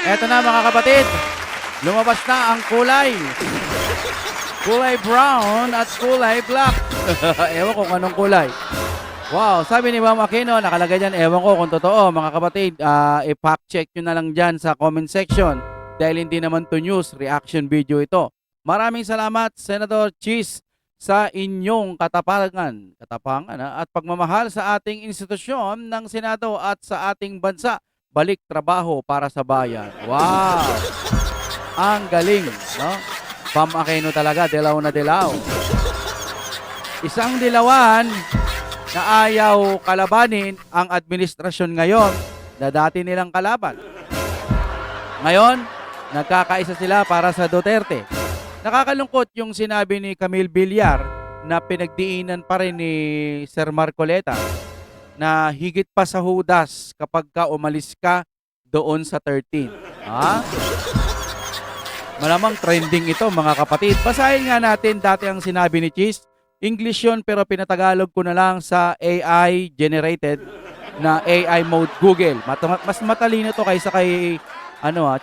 Eto na mga kapatid, lumabas na ang kulay. Kulay brown at kulay black. Ewan ko kung anong kulay. Wow, sabi ni Ma'am Aquino, nakalagay dyan, ewan ko kung totoo. Mga kapatid, i-fact check nyo na lang dyan sa comment section. Dahil hindi naman to news, reaction video ito. Maraming salamat, Senator Cheese, sa inyong katapangan at pagmamahal sa ating institusyon ng Senado at sa ating bansa. Balik trabaho para sa bayan. Wow! Ang galing, no? Ma'am Aquino talaga, dilaw na dilaw. Isang dilawan na ayaw kalabanin ang administrasyon ngayon na dati nilang kalaban. Ngayon, nagkakaisa sila para sa Duterte. Nakakalungkot yung sinabi ni Camille Villar na pinagdiinan pa rin ni Sir Marcoleta na higit pa sa hudas kapag ka umalis ka doon sa 13. Ha? Malamang trending ito mga kapatid. Basahin nga natin dati ang sinabi ni Cheese. English yun pero pinatagalog ko na lang sa AI generated na AI mode Google. Mas matalino to kaysa kay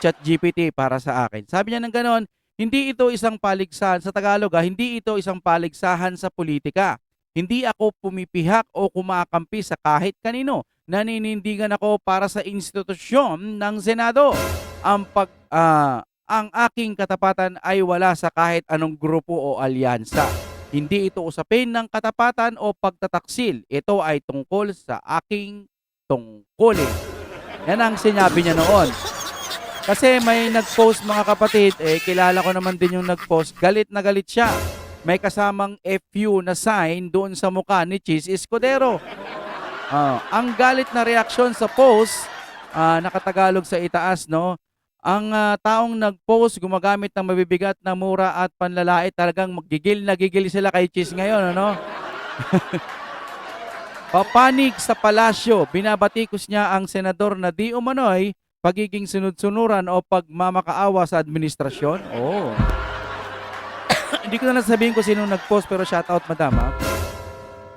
ChatGPT para sa akin. Sabi niya ng ganon, hindi ito isang paligsahan sa Tagalog, hindi ito isang paligsahan sa politika. Hindi ako pumipihak o kumakampi sa kahit kanino. Naninindigan ako para sa institusyon ng Senado. Ang aking katapatan ay wala sa kahit anong grupo o alyansa. Hindi ito usapin ng katapatan o pagtataksil. Ito ay tungkol sa aking tungkulin. Yan ang sinabi niya noon. Kasi may nag-post mga kapatid, kilala ko naman din yung nag-post, galit na galit siya. May kasamang FU na sign doon sa mukha ni Cheese Escudero. Ang galit na reaksyon sa post, nakatagalog sa itaas, no? Ang taong nag-post gumagamit ng mabibigat na mura at panlalait, talagang magigil na gigil sila kay Cheese ngayon, ano? Papanig sa palasyo, binabatikos niya ang senador na di umano'y pagiging sunod-sunuran o pagmamakaawa sa administrasyon. Oh. Hindi ko na nasabihin ko sino nag-post pero shoutout madam.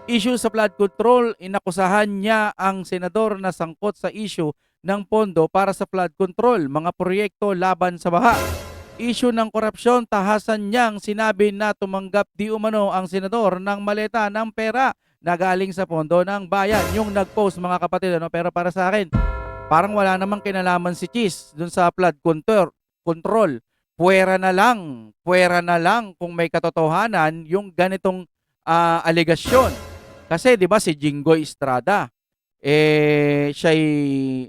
Issue sa flood control, inakusahan niya ang senador na sangkot sa issue ng pondo para sa flood control, mga proyekto laban sa baha. Issue ng korupsyon, tahasan niyang sinabi na tumanggap di umano ang senador ng maleta ng pera na galing sa pondo ng bayan. Yung nag-post mga kapatid, pero para sa akin, parang wala namang kinalaman si Cheese dun sa flood control. Puwera na lang kung may katotohanan yung ganitong aligasyon. Kasi 'di ba si Jinggoy Estrada, siya'y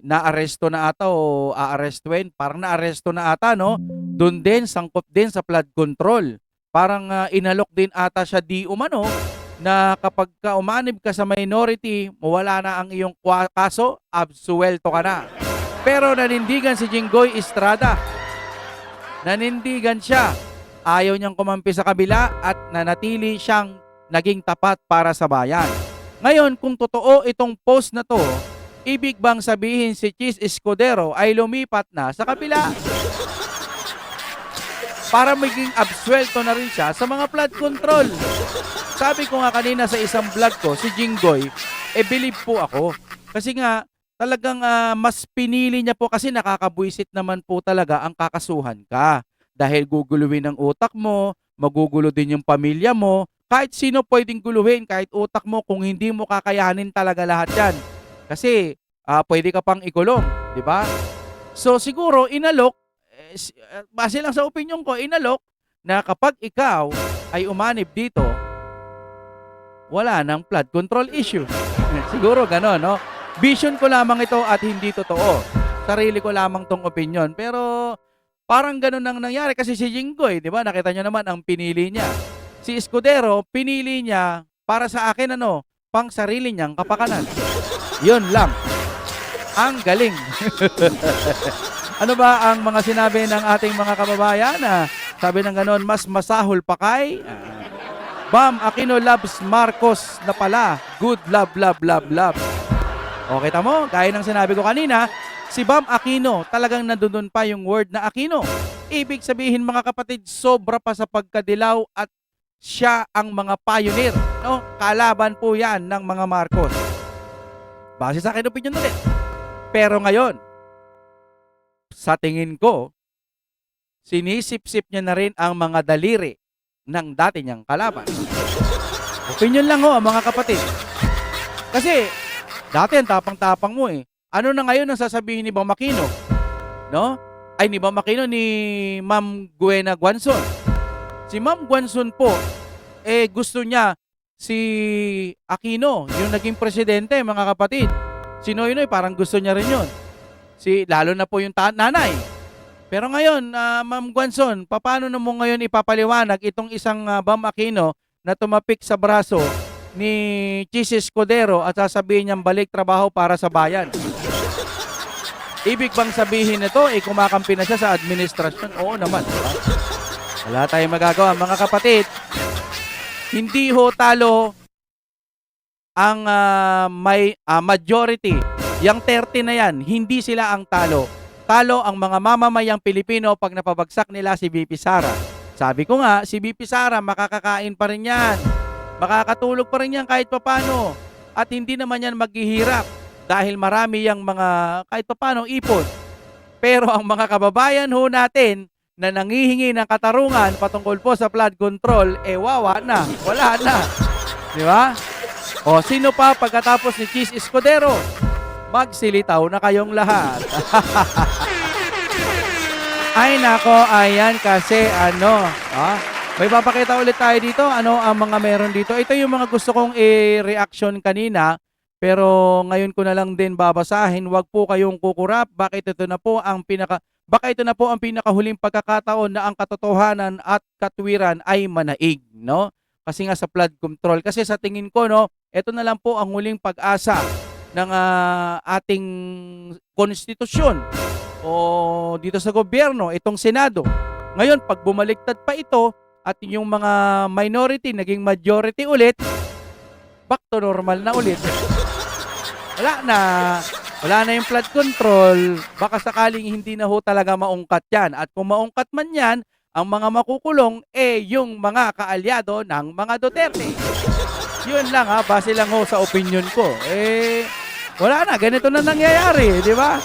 naaresto na ata o aarestuin, parang naaresto na ata, no? Doon din, sangkot din sa flood control. Parang inalok din ata siya di umano na kapag ka umanib ka sa minority, mawala na ang iyong kaso, absuelto ka na. Pero nanindigan si Jinggoy Estrada. Nanindigan siya. Ayaw niyang kumampi sa kabila at nanatili siyang naging tapat para sa bayan. Ngayon, kung totoo itong post na to, ibig bang sabihin si Cheese Escudero ay lumipat na sa kabila? Para maging absuelto na rin siya sa mga flood control. Sabi ko nga kanina sa isang vlog ko, si Jinggoy, believe po ako. Kasi nga, talagang mas pinili niya po kasi nakakabwisit naman po talaga ang kakasuhan ka. Dahil guguluhin ang utak mo, magugulo din yung pamilya mo, kahit sino pwedeng guluhin, kahit utak mo, kung hindi mo kakayanin talaga lahat yan. Kasi pwede ka pang ikulong, di ba? So siguro inalok, base lang sa opinion ko, inalok na kapag ikaw ay umanib dito, wala nang flood control issue. Siguro gano'n, no? Vision ko lamang ito at hindi totoo. Sarili ko lamang tong opinion. Pero parang gano'n ang nangyari kasi si Jinggoy, di ba? Nakita nyo naman ang pinili niya. Si Escudero, pinili niya para sa akin pang sarili niyang kapakanan. Yun lang. Ang galing. Ano ba ang mga sinabi ng ating mga kababayan? Sabi ng ganon, mas masahol pa kay Bam Aquino loves Marcos na pala. Good love, love, love, love. Okay, tamo? Gaya ng sinabi ko kanina, si Bam Aquino, talagang nandun pa yung word na Aquino. Ibig sabihin mga kapatid, sobra pa sa pagkadilaw at siya ang mga pioneer. No? Kalaban po yan ng mga Marcos. Base sa akin opinion ulit. Pero ngayon, sa tingin ko, sinisip-sip niya na rin ang mga daliri ng dati niyang kalaban. Opinion lang ho, mga kapatid. Kasi, dati ang tapang-tapang mo eh. Ano na ngayon ang sasabihin ni Bang Aquino? No? Ay, ni Bang Aquino, ni Ma'am Guena Guanzon. Si Ma'am Guanzon po, gusto niya si Aquino, yung naging presidente, mga kapatid. Si Noynoy, parang gusto niya rin yun. Lalo na po yung nanay. Pero ngayon, Ma'am Guanzon, paano na mo ngayon ipapaliwanag itong isang Bam Aquino na tumapik sa braso ni Chis Escudero at sasabihin niyang balik trabaho para sa bayan? Ibig bang sabihin nito, kumakampi na siya sa administrasyon? Oo naman. Diba? Wala tayong magagawa. Mga kapatid, hindi ho talo ang may majority. Yang 30 na yan, hindi sila ang talo. Talo ang mga mamamayang Pilipino pag napabagsak nila si VP Sara. Sabi ko nga, si VP Sara makakakain pa rin yan. Makakatulog pa rin yan kahit papano. At hindi naman yan maghihirap dahil marami yang mga kahit papano ipon. Pero ang mga kababayan ho natin na nangihingi ng katarungan patungkol po sa flood control, wawa na, wala na. Di ba? O sino pa pagkatapos ni Chis Escudero? Magsilitaw na kayong lahat. Ay nako, ayan kasi may papakita ulit tayo dito. Ano ang mga meron dito? Ito yung mga gusto kong i-reaction kanina. Pero ngayon ko na lang din babasahin. Huwag po kayong kukurap. Baka ito na po ang pinakahuling pagkakataon na ang katotohanan at katwiran ay manaig, no? Kasi nga sa flood control. Kasi sa tingin ko, no, ito na lang po ang huling pag-asa ng ating konstitusyon o dito sa gobyerno, itong Senado. Ngayon, pag bumaliktad pa ito at yung mga minority naging majority ulit, back to normal na ulit. Wala na yung flood control. Baka sakaling hindi na ho talaga maungkat yan. At kung maungkat man yan, ang mga makukulong yung mga kaalyado ng mga Duterte. Yun lang base lang ho sa opinion ko. Wala na, ganito na nangyayari, di ba?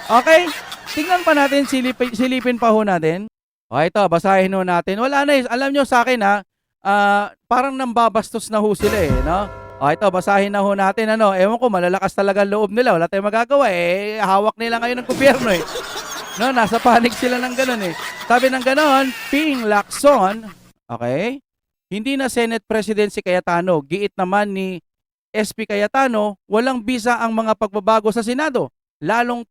Okay, tingnan pa natin, silipin pa ho natin. Ito, basahin ho natin. Wala na, alam nyo sa akin parang nambabastos na ho sila no? Ito, basahin na ho natin, ewan ko, malalakas talaga ang loob nila, wala tayong magagawa, hawak nila ngayon ng gobyerno no, nasa panic sila ng ganun Sabi ng ganun, Ping Lacson, okay, hindi na Senate President si Cayetano, giit naman ni SP Cayetano, walang bisa ang mga pagbabago sa Senado, lalong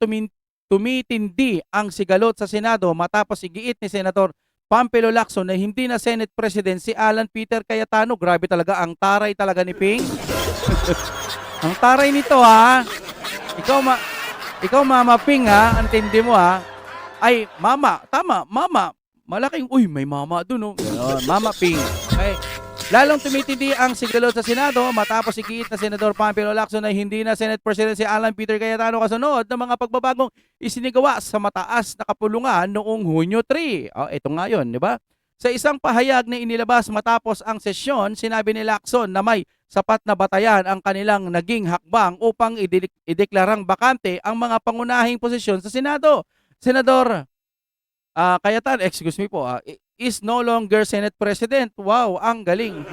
tumitindi ang sigalot sa Senado matapos igiit ni Senator Pampilo Lacson na hindi na Senate President si Alan Peter Cayetano. Grabe talaga, ang taray talaga ni Ping. Ang taray nito Ikaw Mama Ping antindi mo Ay, mama, tama, mama. Malaking, may mama dun Ganon, Mama Ping. Okay. Lalong tumitindi ang sigalot sa Senado matapos igiit na Senador Pampilo Lacson na hindi na Senate President si Alan Peter Cayetano kasunod ng mga pagbabagong isinigawa sa mataas na kapulungan noong Hunyo 3. Ito nga yun, di ba? Sa isang pahayag na inilabas matapos ang sesyon, sinabi ni Lacson na may sapat na batayan ang kanilang naging hakbang upang ideklarang bakante ang mga pangunahing posisyon sa Senado. Senador Cayetano, excuse me po, is no longer Senate President. Wow, ang galing.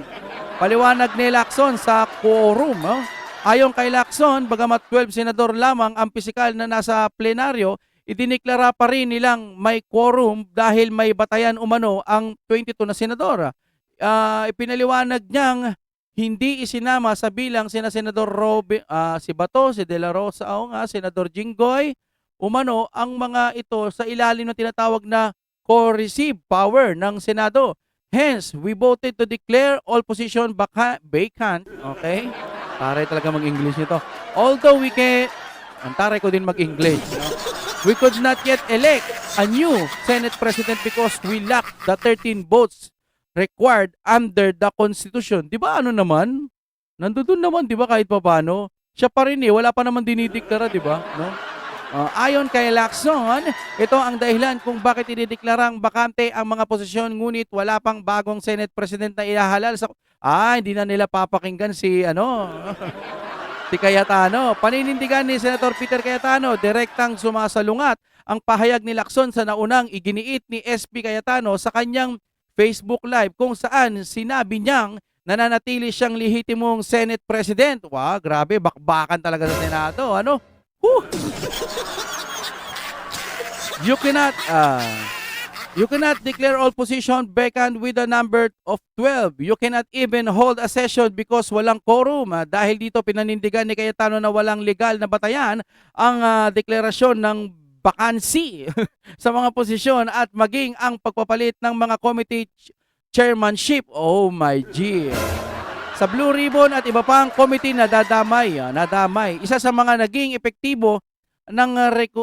Paliwanag ni Lacson sa quorum. Ayon kay Lacson, bagamat 12 senador lamang ang pisikal na nasa plenaryo, idiniklara pa rin nilang may quorum dahil may batayan umano ang 22 na senador. Ipinaliwanag niyang hindi isinama sa bilang sina Senador si Bato, si De La Rosa, Senador Jinggoy, umano ang mga ito sa ilalim ng tinatawag na co-receive power ng Senado. Hence, we voted to declare all position vacant. Okay? Taray talaga mag-English nito. Although ang taray ko din mag-English. We could not yet elect a new Senate President because we lack the 13 votes required under the Constitution. Di ba naman? Nandoon naman, di ba, kahit pa paano? Siya pa rin wala pa naman dinideklara, di ba? No? Ayon kay Lacson, ito ang dahilan kung bakit idideklarang bakante ang mga posisyon ngunit wala pang bagong Senate President na ihahalal sa... hindi na nila papakinggan si Si Cayetano, paninindigan ni Senator Peter Cayetano, direktang sumasalungat ang pahayag ni Lacson sa naunang iginiit ni SP Cayetano sa kanyang Facebook Live kung saan sinabi niyang nananatili siyang lehitimong Senate President. Wow, grabe, bakbakan talaga sa Senado. Ano? Whew! You cannot declare all position vacant with a number of 12. You cannot even hold a session because walang quorum. Dahil dito pinanindigan ni Cayetano na walang legal na batayan ang deklarasyon ng vacancy sa mga posisyon at maging ang pagpapalit ng mga committee chairmanship. Oh my G. Sa Blue Ribbon at iba pang committee na nadamay. Isa sa mga naging epektibo ng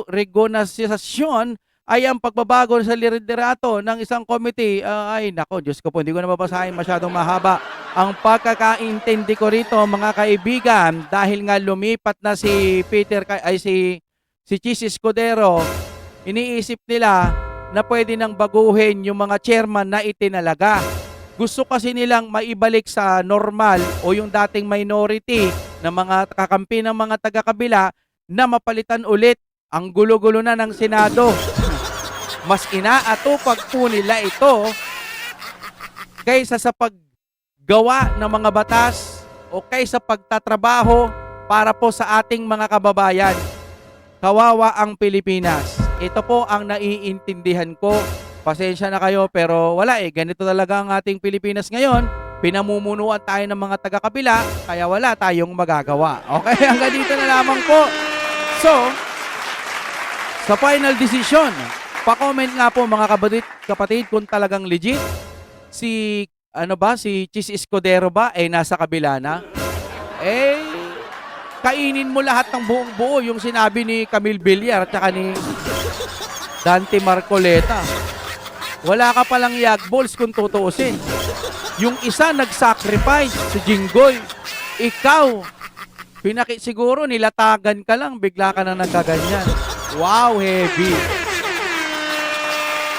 regonasyon ay ang pagbabago sa liderato ng isang committee. Ay nako, Diyos ko po, hindi ko na mabasahin, masyadong mahaba. Ang pagkakaintindi ko rito, mga kaibigan, dahil nga lumipat na si si Chis Escudero, iniisip nila na pwede nang baguhin yung mga chairman na itinalaga. Gusto kasi nilang maibalik sa normal o yung dating minority na mga kakampi ng mga taga-kabila na mapalitan ulit. Ang gulo-gulo na ng Senado. Mas inaatupag po nila ito kaysa sa paggawa ng mga batas o kaysa pagtatrabaho para po sa ating mga kababayan. Kawawa ang Pilipinas. Ito po ang naiintindihan ko. Pasensya na kayo pero wala ganito talaga ang ating Pilipinas ngayon. Pinamumunuan tayo ng mga taga-kabila kaya wala tayong magagawa. Okay, hanggang dito na lamang po. So, sa final decision, pa-comment nga po mga kapatid kung talagang legit si Chis Escudero ba nasa kabila na? Kainin mo lahat ng buong buo yung sinabi ni Camille Villar at saka ni Dante Marcoleta. Wala ka palang yagballs kung tutuusin. Yung isa nag-sacrifice si Jinggoy. Ikaw, siguro nilatagan ka lang, bigla ka na nagkaganyan. Wow, heavy.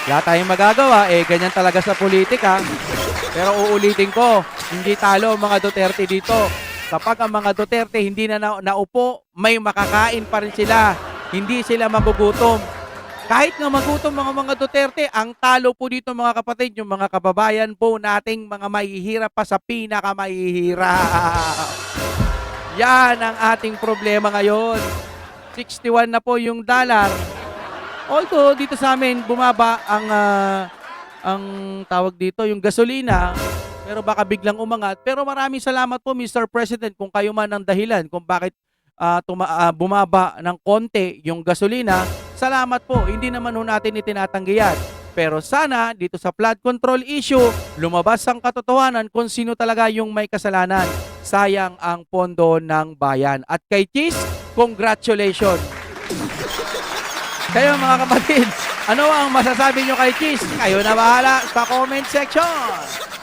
Wala tayong magagawa, ganyan talaga sa politika. Pero uulitin ko, hindi talo ang mga Duterte dito. Kapag ang mga Duterte hindi na naupo, may makakain pa rin sila. Hindi sila magugutom. Kahit nga magutom mga Duterte, ang talo po dito mga kapatid, yung mga kababayan po nating mga mahihirap pa sa pinakamahihirap. Yan ang ating problema ngayon. 61 na po yung dollar. Although dito sa amin bumaba ang tawag dito yung gasolina, pero baka biglang umangat. Pero maraming salamat po Mr. President kung kayo man ang dahilan kung bakit bumaba ng konti yung gasolina. Salamat po. Hindi naman natin itinatanggi yan. Pero sana dito sa flood control issue, lumabas ang katotohanan kung sino talaga yung may kasalanan. Sayang ang pondo ng bayan. At kay Chis, congratulations. Kayo mga kapatid, ano ang masasabi nyo kay Chis? Kayo na bahala sa comment section.